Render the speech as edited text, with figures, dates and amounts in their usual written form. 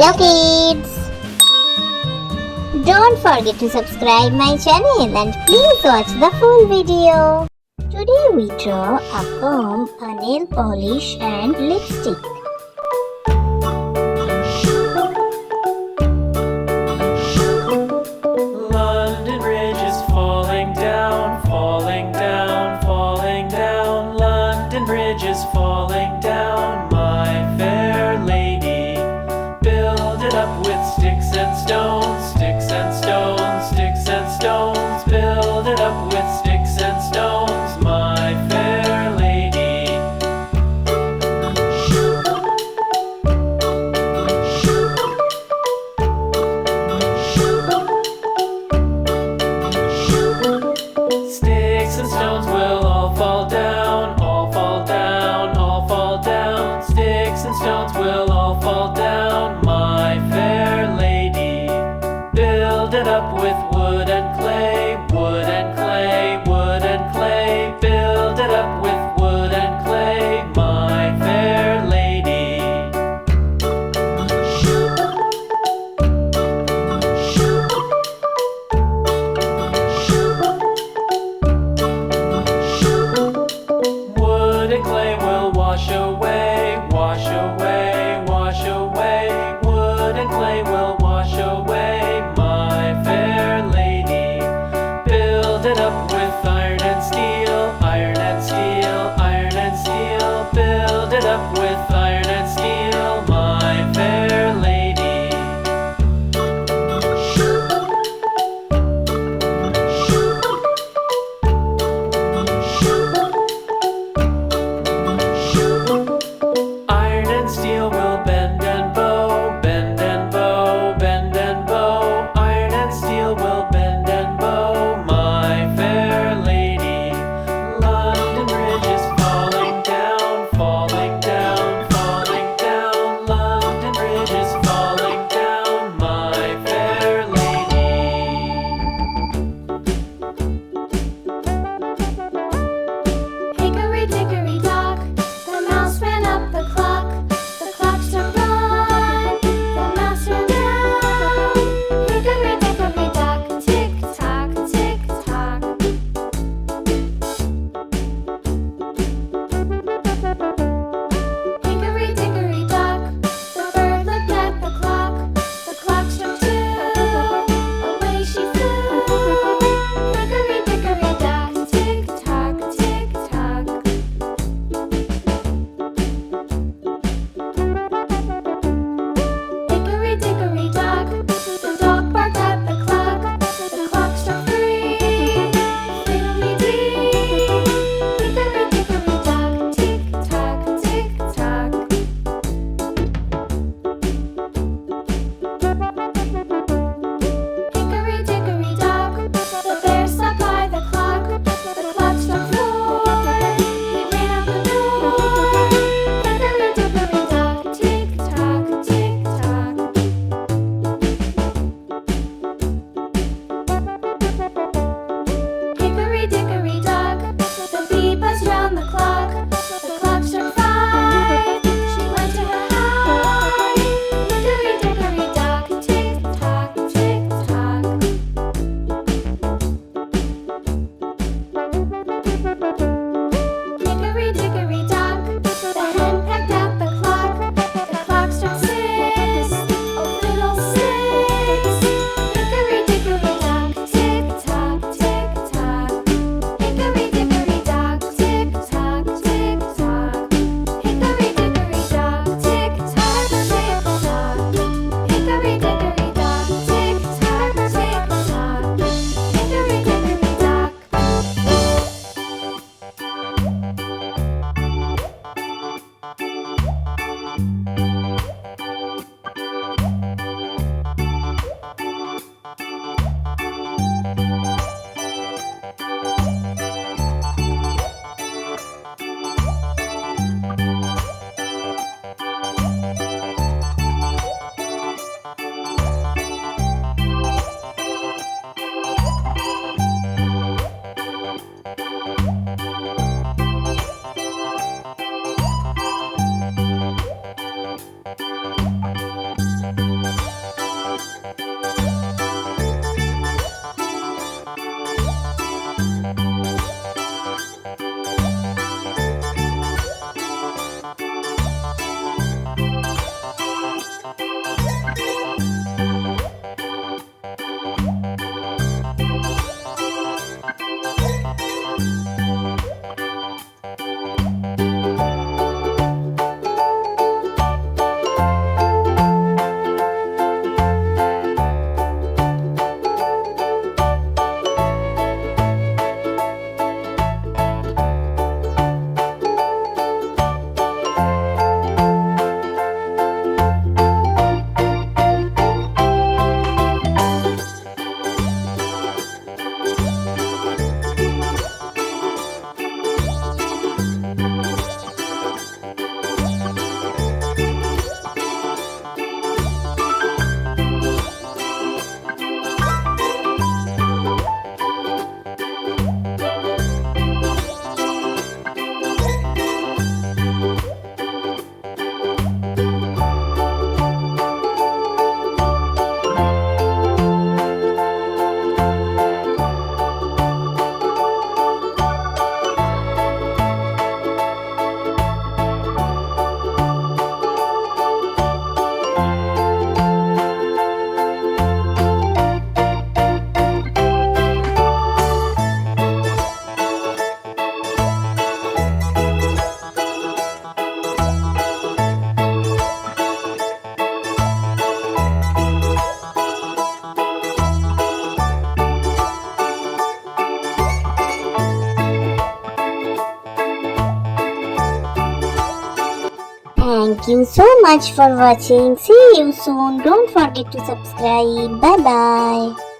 Hello kids! Don't forget to subscribe my channel and please watch the full video. Today we draw a comb, a nail polish and lipstick. London Bridge is falling down, falling down, falling down. London Bridge is falling down, my fair lady. Build it up with sticks and stones, sticks and stones, sticks and stones. Build it up with sticks and stones, my fair lady. Sticks and stones will all fall down, all fall down, all fall down. Sticks and stones will all fall down, my fair lady. Build it up with wood and clay, wood and clay, wood and clay. Build it up with wood and clay, my fair lady. Wood and clay will wash away, wash away, wash away. Wood and clay will wash away, my fair lady. Build it up with iron and steel, iron and steel, iron and steel. Build it up with iron and steel, my fair lady. Iron and steel will bend and bow, bend and bow, bend and bow. Iron and steel will bend and bow, my fair lady. London Bridge is falling down, falling down, falling down. London Bridge is falling down, my fair lady. Hickory dickory dock, the mouse ran up the clock. The clock struck one, the mouse ran down. Hickory dickory dock, tick tock, tick tock. Hickory dickory dock, the bird looked at the clock. The clock struck two, away she flew. Hickory dickory dock, tick tock, tick tock. Hickory dickory dock, the dog barked at the clock. The clock struck three, fiddly-dee. Hickory dickory dock, tick tock, tick tock. Hickory dickory dock, the bear sat by the clock. The clock struck four, he ran out the door. Hickory dickory dock, tick tock, tick tock. Hickory dickory dock, the bee buzzed round the clock. The clock struck five, she went to her hive. Hickory dickory dock, tick tock, tick tock. Hickory dickory dock, the hen pecked at the clock. The clock struck six, oh fiddlesticks. Hickory dickory dock, tick tock, tick tock. Hickory dickory dock, tick tock, tick tock. Hickory dickory dock, tick tock, tick tock. Hickory dickory dock, tick tock, tick tock. Hickory dickory dock. Thank you so much for watching. See you soon. Don't forget to subscribe. Bye bye.